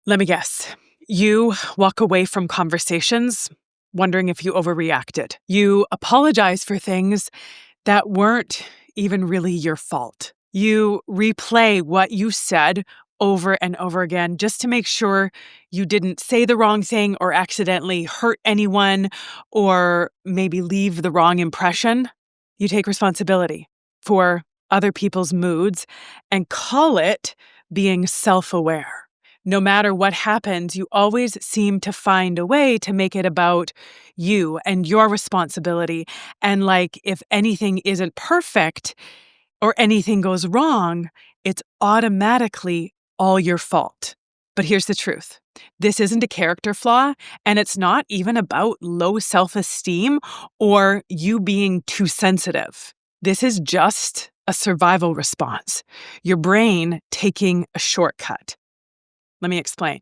Let me guess. You walk away from conversations wondering if you overreacted. You apologize for things that weren't even really your fault. You replay what you said over and over again just to make sure you didn't say the wrong thing or accidentally hurt anyone or maybe leave the wrong impression. You take responsibility for other people's moods and call it being self-aware. No matter what happens, you always seem to find a way to make it about you and your responsibility. And like if anything isn't perfect or anything goes wrong, it's automatically all your fault. But here's the truth. This isn't a character flaw, and it's not even about low self-esteem or you being too sensitive. This is just a survival response. Your brain taking a shortcut. Let me explain.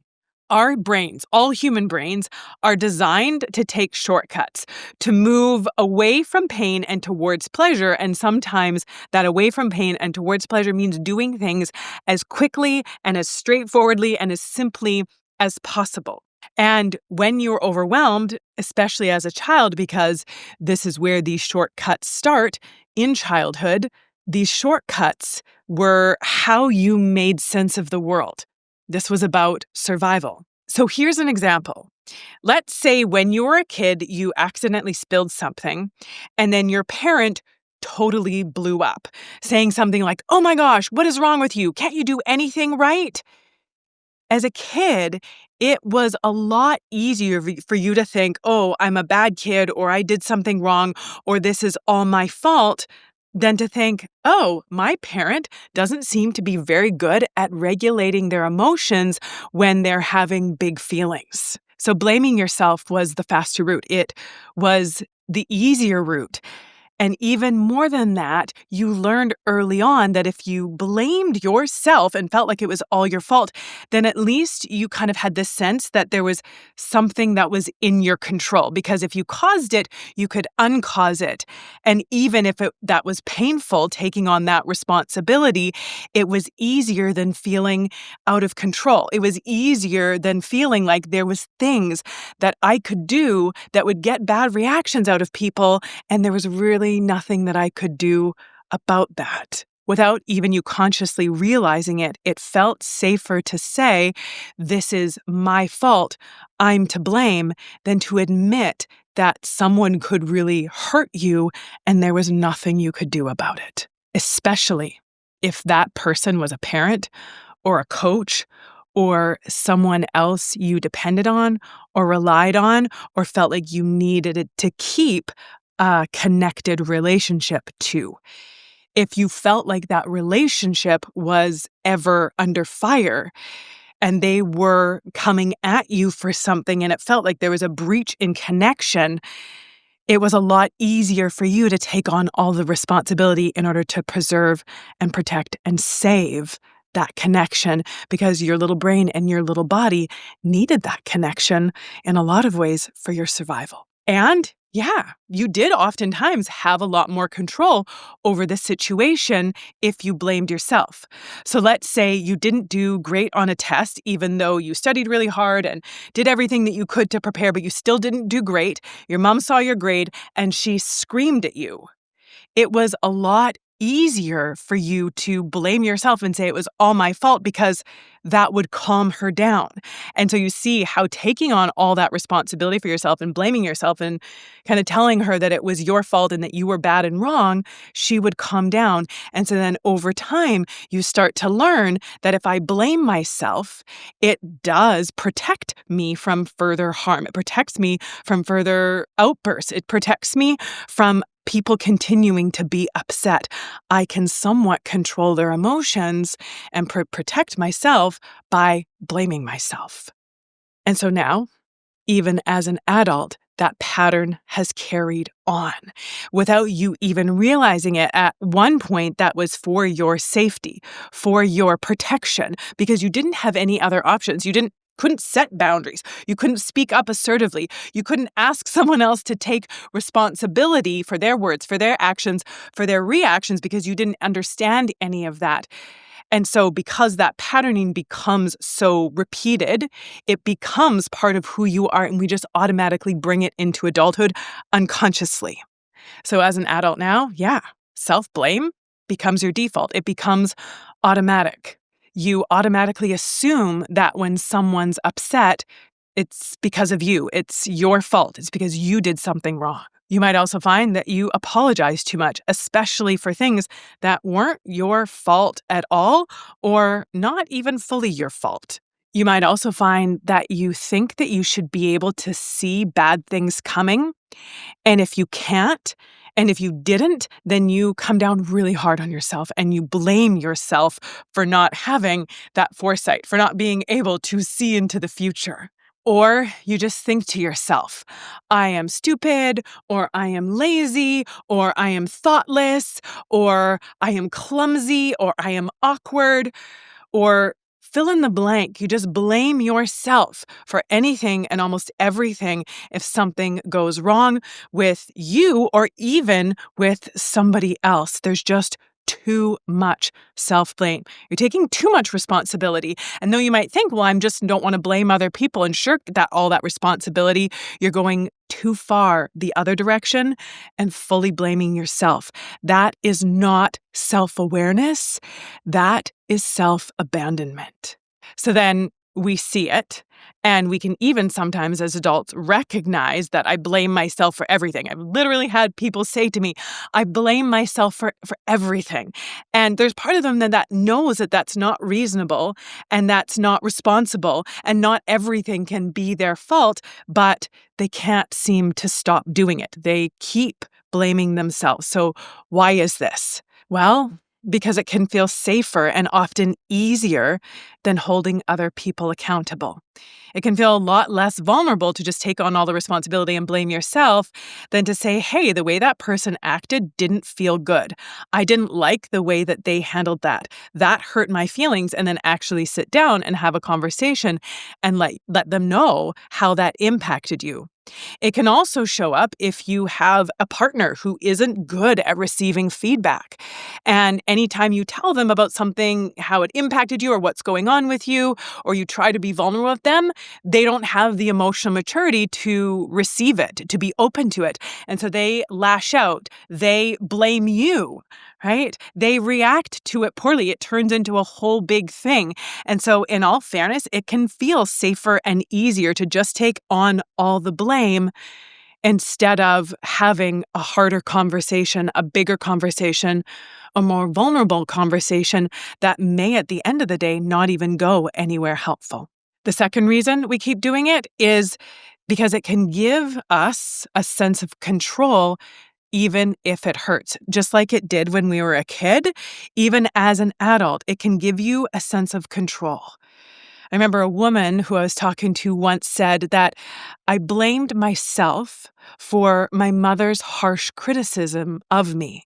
Our brains, all human brains, are designed to take shortcuts, to move away from pain and towards pleasure. And sometimes that away from pain and towards pleasure means doing things as quickly and as straightforwardly and as simply as possible. And when you're overwhelmed, especially as a child, because this is where these shortcuts start in childhood, these shortcuts were how you made sense of the world. This was about survival. So here's an example. Let's say when you were a kid, you accidentally spilled something, and then your parent totally blew up, saying something like, "Oh my gosh, what is wrong with you? Can't you do anything right?" As a kid, it was a lot easier for you to think, "Oh, I'm a bad kid," or "I did something wrong," or "This is all my fault," than to think, "Oh, my parent doesn't seem to be very good at regulating their emotions when they're having big feelings." So blaming yourself was the faster route. It was the easier route. And even more than that, you learned early on that if you blamed yourself and felt like it was all your fault, then at least you kind of had this sense that there was something that was in your control. Because if you caused it, you could uncause it. And even if that was painful, taking on that responsibility, it was easier than feeling out of control. It was easier than feeling like there was things that I could do that would get bad reactions out of people, and there was really nothing that I could do about that. Without even you consciously realizing it, it felt safer to say, "This is my fault, I'm to blame," than to admit that someone could really hurt you and there was nothing you could do about it. Especially if that person was a parent or a coach or someone else you depended on or relied on or felt like you needed it to keep a connected relationship to. If you felt like that relationship was ever under fire and they were coming at you for something and it felt like there was a breach in connection, it was a lot easier for you to take on all the responsibility in order to preserve and protect and save that connection, because your little brain and your little body needed that connection in a lot of ways for your survival. And yeah, you did oftentimes have a lot more control over the situation if you blamed yourself. So let's say you didn't do great on a test, even though you studied really hard and did everything that you could to prepare, but you still didn't do great. Your mom saw your grade and she screamed at you. It was a lot easier for you to blame yourself and say it was all my fault, because that would calm her down. And so you see how taking on all that responsibility for yourself and blaming yourself and kind of telling her that it was your fault and that you were bad and wrong, she would calm down. And so then over time, you start to learn that if I blame myself, it does protect me from further harm. It protects me from further outbursts. It protects me from people continuing to be upset. I can somewhat control their emotions and protect myself by blaming myself. And so now, even as an adult, that pattern has carried on without you even realizing it. At one point, that was for your safety, for your protection, because you didn't have any other options. You couldn't set boundaries. You couldn't speak up assertively. You couldn't ask someone else to take responsibility for their words, for their actions, for their reactions, because you didn't understand any of that. And so because that patterning becomes so repeated, it becomes part of who you are, and we just automatically bring it into adulthood unconsciously. So as an adult now, yeah, self-blame becomes your default. It becomes automatic. You automatically assume that when someone's upset, it's because of you. It's your fault. It's because you did something wrong. You might also find that you apologize too much, especially for things that weren't your fault at all or not even fully your fault. You might also find that you think that you should be able to see bad things coming. And if you can't, and if you didn't, then you come down really hard on yourself and you blame yourself for not having that foresight, for not being able to see into the future. Or you just think to yourself, I am stupid, or I am lazy, or I am thoughtless, or I am clumsy, or I am awkward, or fill in the blank. You just blame yourself for anything and almost everything if something goes wrong with you or even with somebody else. There's just too much self-blame. You're taking too much responsibility. And though you might think, well, I just don't want to blame other people and shirk all that responsibility, you're going too far the other direction and fully blaming yourself. That is not self-awareness. That is self-abandonment. So then we see it, and we can even sometimes as adults recognize that I blame myself for everything. I've literally had people say to me, I blame myself for everything. And there's part of them that knows that that's not reasonable and that's not responsible and not everything can be their fault, but they can't seem to stop doing it. They keep blaming themselves. So why is this? Well, because it can feel safer and often easier than holding other people accountable. It can feel a lot less vulnerable to just take on all the responsibility and blame yourself than to say, hey, the way that person acted didn't feel good. I didn't like the way that they handled that. That hurt my feelings, and then actually sit down and have a conversation and let them know how that impacted you. It can also show up if you have a partner who isn't good at receiving feedback. And anytime you tell them about something, how it impacted you or what's going on with you, or you try to be vulnerable with them, they don't have the emotional maturity to receive it, to be open to it. And so they lash out. They blame you, right? They react to it poorly. It turns into a whole big thing. And so in all fairness, it can feel safer and easier to just take on all the blame instead of having a harder conversation, a bigger conversation, a more vulnerable conversation that may at the end of the day not even go anywhere helpful. The second reason we keep doing it is because it can give us a sense of control even if it hurts, just like it did when we were a kid. Even as an adult, it can give you a sense of control. I remember a woman who I was talking to once said that I blamed myself for my mother's harsh criticism of me.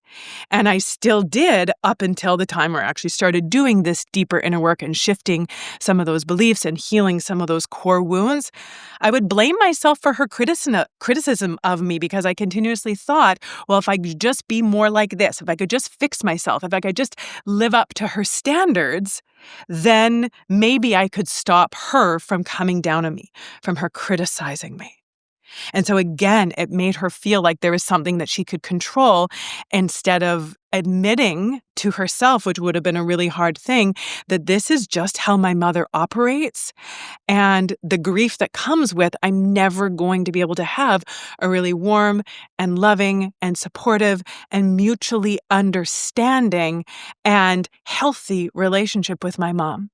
And I still did up until the time where I actually started doing this deeper inner work and shifting some of those beliefs and healing some of those core wounds. I would blame myself for her criticism of me because I continuously thought, well, if I could just be more like this, if I could just fix myself, if I could just live up to her standards, then maybe I could stop her from coming down on me, from her criticizing me. And so again, it made her feel like there was something that she could control instead of admitting to herself, which would have been a really hard thing, that this is just how my mother operates. And the grief that comes with, I'm never going to be able to have a really warm and loving and supportive and mutually understanding and healthy relationship with my mom.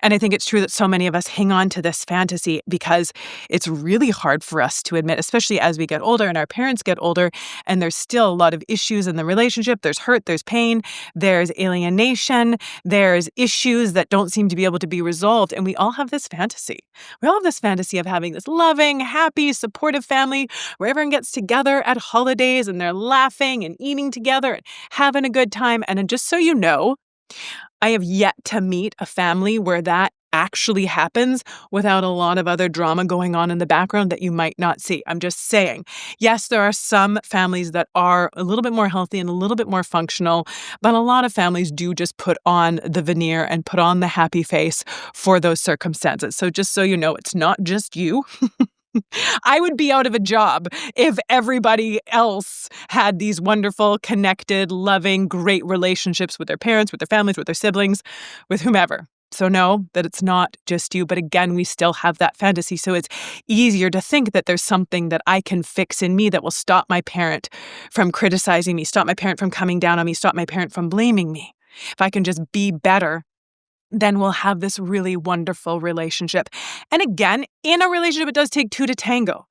And I think it's true that so many of us hang on to this fantasy because it's really hard for us to admit, especially as we get older and our parents get older, and there's still a lot of issues in the relationship. There's hurt, there's pain, there's alienation, there's issues that don't seem to be able to be resolved. And we all have this fantasy. We all have this fantasy of having this loving, happy, supportive family where everyone gets together at holidays and they're laughing and eating together and having a good time. And just so you know, I have yet to meet a family where that actually happens without a lot of other drama going on in the background that you might not see. I'm just saying, yes, there are some families that are a little bit more healthy and a little bit more functional, but a lot of families do just put on the veneer and put on the happy face for those circumstances. So just so you know, it's not just you. I would be out of a job if everybody else had these wonderful, connected, loving, great relationships with their parents, with their families, with their siblings, with whomever. So know that it's not just you, but again, we still have that fantasy. So it's easier to think that there's something that I can fix in me that will stop my parent from criticizing me, stop my parent from coming down on me, stop my parent from blaming me. If I can just be better, then we'll have this really wonderful relationship. And again, in a relationship, it does take two to tango.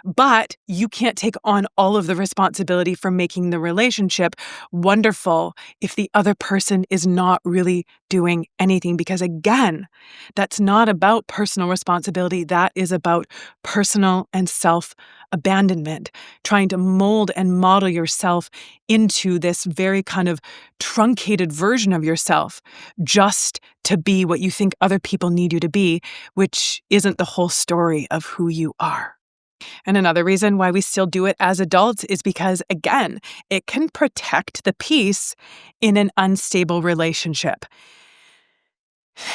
But you can't take on all of the responsibility for making the relationship wonderful if the other person is not really doing anything. Because again, that's not about personal responsibility. That is about personal and self-abandonment, trying to mold and model yourself into this very kind of truncated version of yourself just to be what you think other people need you to be, which isn't the whole story of who you are. And another reason why we still do it as adults is because, again, it can protect the peace in an unstable relationship.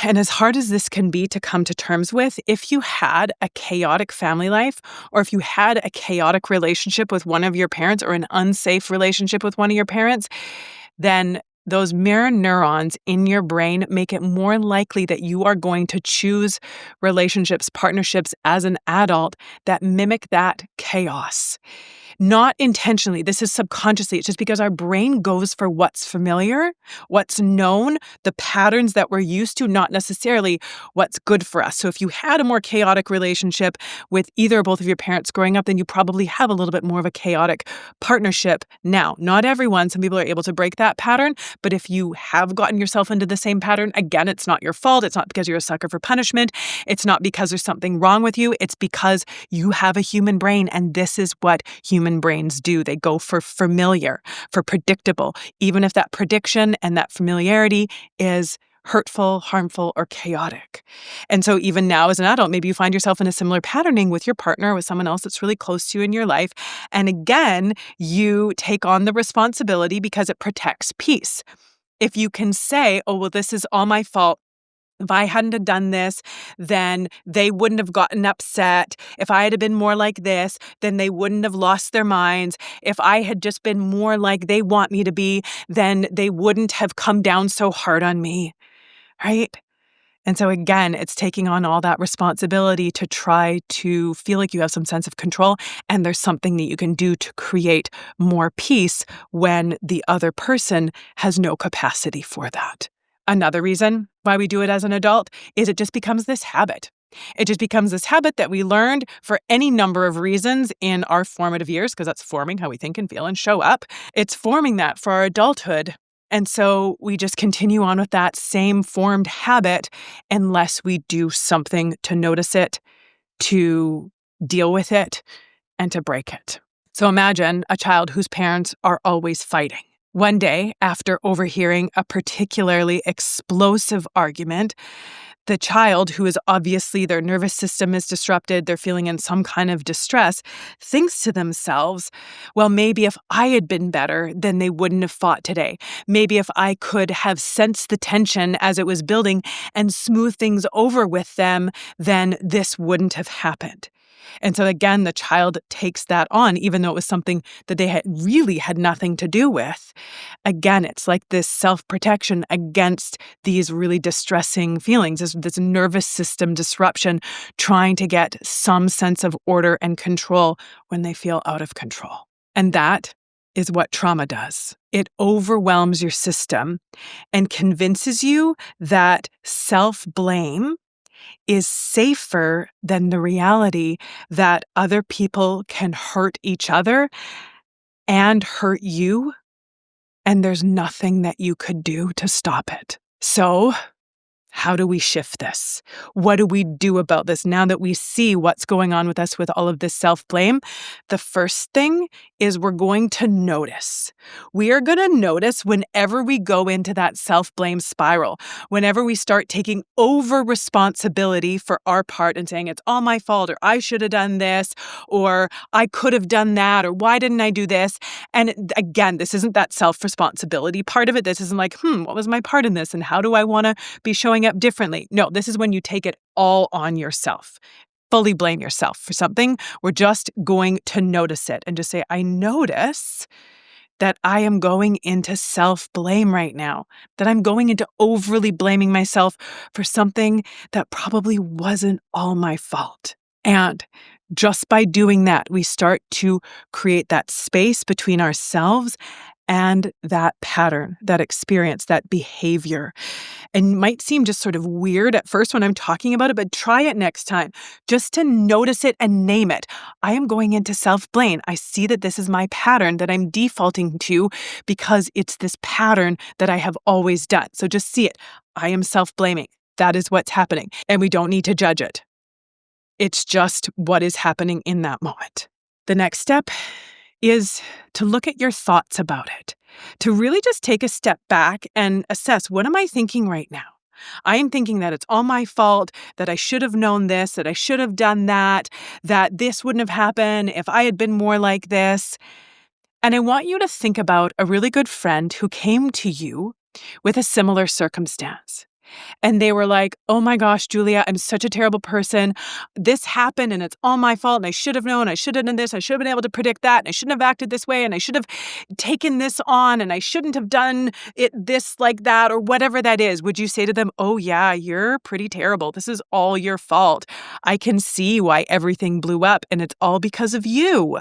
And as hard as this can be to come to terms with, if you had a chaotic family life, or if you had a chaotic relationship with one of your parents or an unsafe relationship with one of your parents, then those mirror neurons in your brain make it more likely that you are going to choose relationships, partnerships as an adult that mimic that chaos. Not intentionally. This is subconsciously. It's just because our brain goes for what's familiar, what's known, the patterns that we're used to, not necessarily what's good for us. So if you had a more chaotic relationship with either or both of your parents growing up, then you probably have a little bit more of a chaotic partnership now. Not everyone. Some people are able to break that pattern. But if you have gotten yourself into the same pattern, again, it's not your fault. It's not because you're a sucker for punishment. It's not because there's something wrong with you. It's because you have a human brain, and this is what human brains do. They go for familiar, for predictable, even if that prediction and that familiarity is hurtful, harmful, or chaotic. And so even now as an adult, maybe you find yourself in a similar patterning with your partner, with someone else that's really close to you in your life. And again, you take on the responsibility because it protects peace. If you can say, oh, well, this is all my fault. If I hadn't have done this, then they wouldn't have gotten upset. If I had been more like this, then they wouldn't have lost their minds. If I had just been more like they want me to be, then they wouldn't have come down so hard on me, right? And so again, it's taking on all that responsibility to try to feel like you have some sense of control, and there's something that you can do to create more peace when the other person has no capacity for that. Another reason why we do it as an adult is it just becomes this habit. It just becomes this habit that we learned for any number of reasons in our formative years, because that's forming how we think and feel and show up. It's forming that for our adulthood. And so we just continue on with that same formed habit unless we do something to notice it, to deal with it, and to break it. So imagine a child whose parents are always fighting. One day, after overhearing a particularly explosive argument, the child, who is obviously their nervous system is disrupted, they're feeling in some kind of distress, thinks to themselves, well, maybe if I had been better, then they wouldn't have fought today. Maybe if I could have sensed the tension as it was building and smoothed things over with them, then this wouldn't have happened. And so again, the child takes that on, even though it was something that they had nothing to do with. Again, it's like this self-protection against these really distressing feelings, this nervous system disruption, trying to get some sense of order and control when they feel out of control. And that is what trauma does. It overwhelms your system and convinces you that self-blame is safer than the reality that other people can hurt each other and hurt you, and there's nothing that you could do to stop it. So, How do we shift this? What do we do about this now that we see what's going on with us with all of this self-blame? The first thing is we're going to notice. We are going to notice whenever we go into that self-blame spiral, whenever we start taking over responsibility for our part and saying it's all my fault, or I should have done this, or I could have done that, or why didn't I do this? And again, this isn't that self-responsibility part of it. This isn't like, what was my part in this? And how do I want to be showing up differently? No, this is when you take it all on yourself. Fully blame yourself for something. We're just going to notice it and just say, I notice that I am going into self-blame right now, that I'm going into overly blaming myself for something that probably wasn't all my fault. And just by doing that, we start to create that space between ourselves and that pattern, that experience, that behavior. And might seem just sort of weird at first when I'm talking about it, but try it next time just to notice it and name it. I am going into self-blame. I see that this is my pattern that I'm defaulting to because it's this pattern that I have always done. So just see it. I am self-blaming. That is what's happening. And we don't need to judge it. It's just what is happening in that moment. The next step is to look at your thoughts about it, to really just take a step back and assess, what am I thinking right now? I am thinking that it's all my fault, that I should have known this, that I should have done that this wouldn't have happened if I had been more like this. And I want you to think about a really good friend who came to you with a similar circumstance. And they were like, oh my gosh, Julia, I'm such a terrible person. This happened and it's all my fault. And I should have known. I should have done this. I should have been able to predict that. And I shouldn't have acted this way. And I should have taken this on. And I shouldn't have done it this like that, or whatever that is. Would you say to them, oh yeah, you're pretty terrible. This is all your fault. I can see why everything blew up and it's all because of you.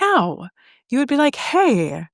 No, you would be like, hey,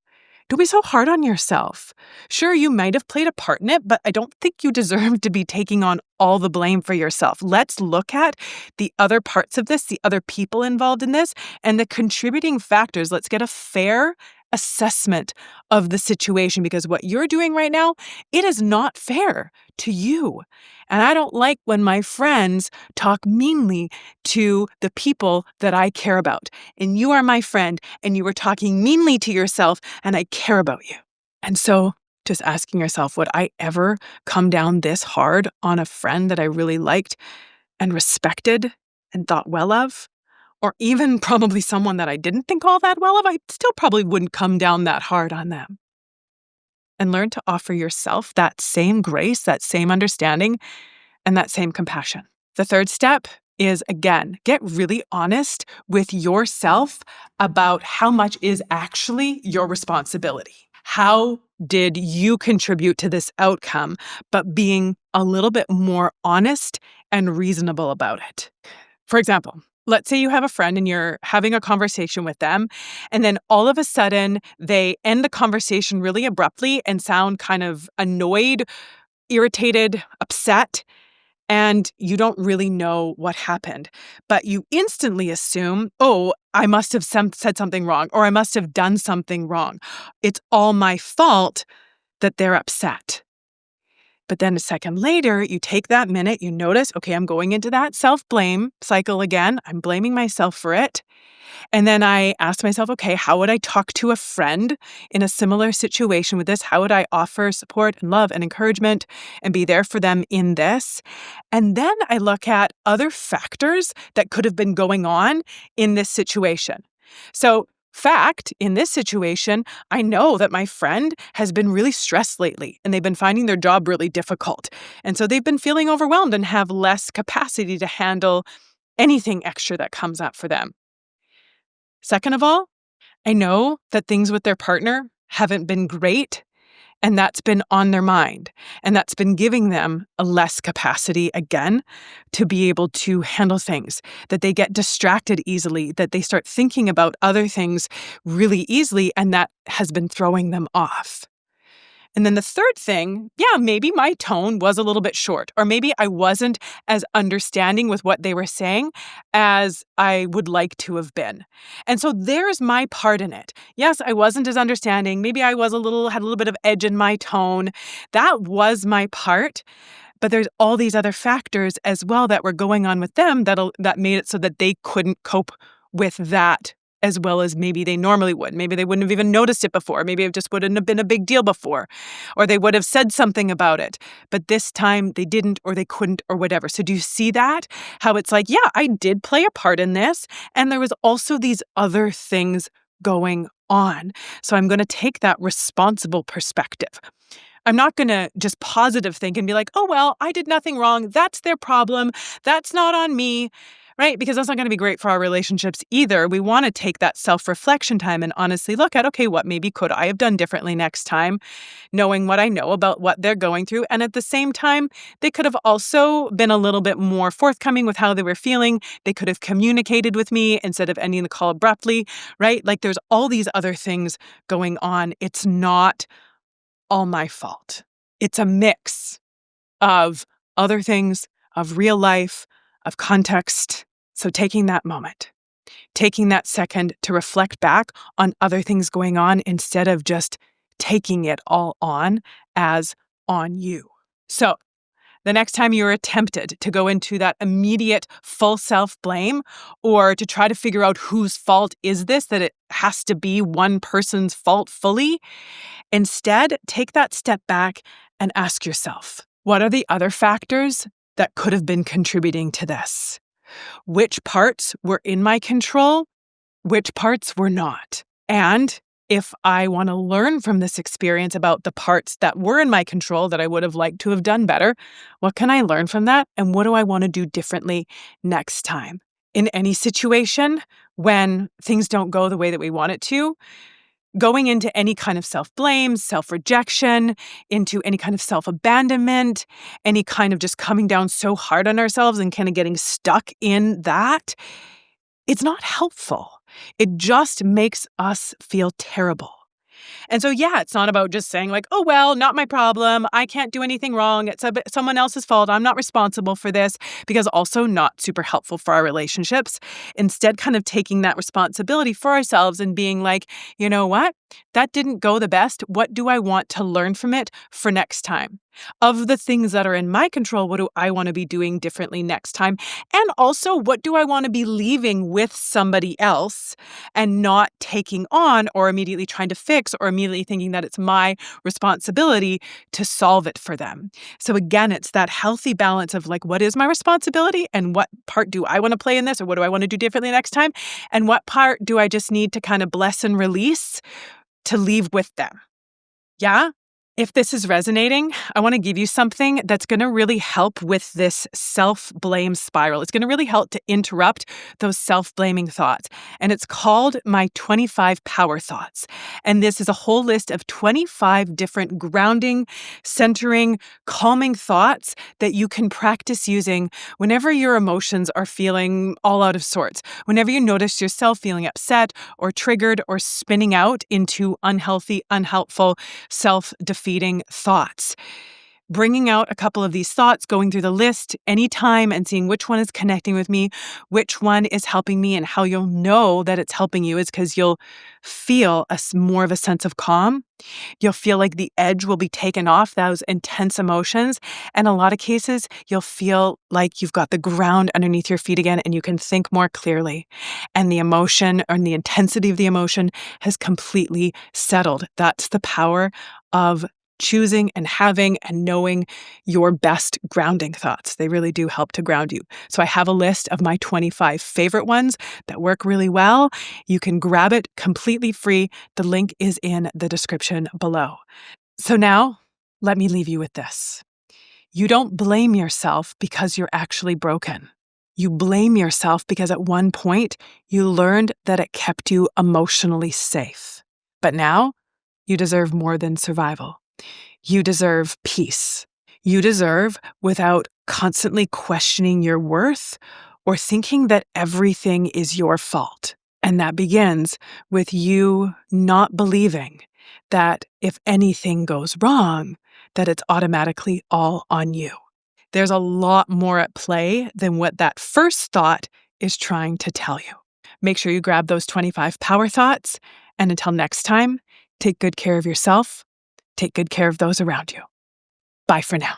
don't be so hard on yourself. Sure, you might have played a part in it, but I don't think you deserve to be taking on all the blame for yourself. Let's look at the other parts of this, the other people involved in this, and the contributing factors. Let's get a fair assessment of the situation, because what you're doing right now, it is not fair to you. And I don't like when my friends talk meanly to the people that I care about. And you are my friend, and you are talking meanly to yourself, and I care about you. And so just asking yourself, would I ever come down this hard on a friend that I really liked and respected and thought well of? Or even probably someone that I didn't think all that well of, I still probably wouldn't come down that hard on them. And learn to offer yourself that same grace, that same understanding, and that same compassion. The third step is, again, get really honest with yourself about how much is actually your responsibility. How did you contribute to this outcome, but being a little bit more honest and reasonable about it. For example, let's say you have a friend and you're having a conversation with them, and then all of a sudden they end the conversation really abruptly and sound kind of annoyed, irritated, upset, and you don't really know what happened. But you instantly assume, oh, I must have said something wrong, or I must have done something wrong. It's all my fault that they're upset. But then a second later, you take that minute, you notice, okay, I'm going into that self-blame cycle again. I'm blaming myself for it. And then I asked myself, okay, how would I talk to a friend in a similar situation with this? How would I offer support and love and encouragement and be there for them in this? And then I look at other factors that could have been going on in this situation. So, fact, in this situation, I know that my friend has been really stressed lately and they've been finding their job really difficult. And so they've been feeling overwhelmed and have less capacity to handle anything extra that comes up for them. Second of all, I know that things with their partner haven't been great, and that's been on their mind, and that's been giving them a less capacity, again, to be able to handle things, that they get distracted easily, that they start thinking about other things really easily, and that has been throwing them off. And then the third thing, maybe my tone was a little bit short, or maybe I wasn't as understanding with what they were saying as I would like to have been. And so there's my part in it. Yes, I wasn't as understanding. Maybe I had a little bit of edge in my tone. That was my part. But there's all these other factors as well that were going on with them that made it so that they couldn't cope with that as well as maybe they normally would. Maybe they wouldn't have even noticed it before. Maybe it just wouldn't have been a big deal before, or they would have said something about it. But this time they didn't, or they couldn't, or whatever. So do you see that? How it's like, yeah, I did play a part in this. And there was also these other things going on. So I'm going to take that responsible perspective. I'm not going to just positive think and be like, oh, well, I did nothing wrong. That's their problem. That's not on me. Right? Because that's not going to be great for our relationships either. We want to take that self-reflection time and honestly look at, okay, what maybe could I have done differently next time, knowing what I know about what they're going through. And at the same time, they could have also been a little bit more forthcoming with how they were feeling. They could have communicated with me instead of ending the call abruptly, right? Like there's all these other things going on. It's not all my fault. It's a mix of other things, of real life, of context. So taking that moment, taking that second to reflect back on other things going on instead of just taking it all on as on you. So the next time you're tempted to go into that immediate full self-blame or to try to figure out whose fault is this, that it has to be one person's fault fully, instead take that step back and ask yourself, what are the other factors that could have been contributing to this? Which parts were in my control? Which parts were not? And if I want to learn from this experience about the parts that were in my control that I would have liked to have done better, what can I learn from that? And what do I want to do differently next time? In any situation, when things don't go the way that we want it to, going into any kind of self-blame, self-rejection, into any kind of self-abandonment, any kind of just coming down so hard on ourselves and kind of getting stuck in that, it's not helpful. It just makes us feel terrible. And so, yeah, it's not about just saying like, oh, well, not my problem. I can't do anything wrong. It's someone else's fault. I'm not responsible for this, because also not super helpful for our relationships. Instead, kind of taking that responsibility for ourselves and being like, you know what? That didn't go the best. What do I want to learn from it for next time? Of the things that are in my control, what do I want to be doing differently next time? And also, what do I want to be leaving with somebody else and not taking on or immediately trying to fix or immediately thinking that it's my responsibility to solve it for them? So again, it's that healthy balance of like, what is my responsibility and what part do I want to play in this, or what do I want to do differently next time? And what part do I just need to kind of bless and release to leave with them? Yeah? If this is resonating, I want to give you something that's going to really help with this self-blame spiral. It's going to really help to interrupt those self-blaming thoughts. And it's called my 25 power thoughts. And this is a whole list of 25 different grounding, centering, calming thoughts that you can practice using whenever your emotions are feeling all out of sorts. Whenever you notice yourself feeling upset or triggered or spinning out into unhealthy, unhelpful, self-defeating thoughts. Bringing out a couple of these thoughts, going through the list anytime and seeing which one is connecting with me, which one is helping me, and how you'll know that it's helping you is because you'll feel more of a sense of calm. You'll feel like the edge will be taken off those intense emotions. And in a lot of cases, you'll feel like you've got the ground underneath your feet again and you can think more clearly. And the emotion and the intensity of the emotion has completely settled. That's the power of choosing and having and knowing your best grounding thoughts. They really do help to ground you. So I have a list of my 25 favorite ones that work really well. You can grab it completely free. The link is in the description below. So now, let me leave you with this. You don't blame yourself because you're actually broken. You blame yourself because at one point you learned that it kept you emotionally safe. But now, you deserve more than survival. You deserve peace. You deserve, without constantly questioning your worth or thinking that everything is your fault. And that begins with you not believing that if anything goes wrong, that it's automatically all on you. There's a lot more at play than what that first thought is trying to tell you. Make sure you grab those 25 power thoughts. And until next time, take good care of yourself. Take good care of those around you. Bye for now.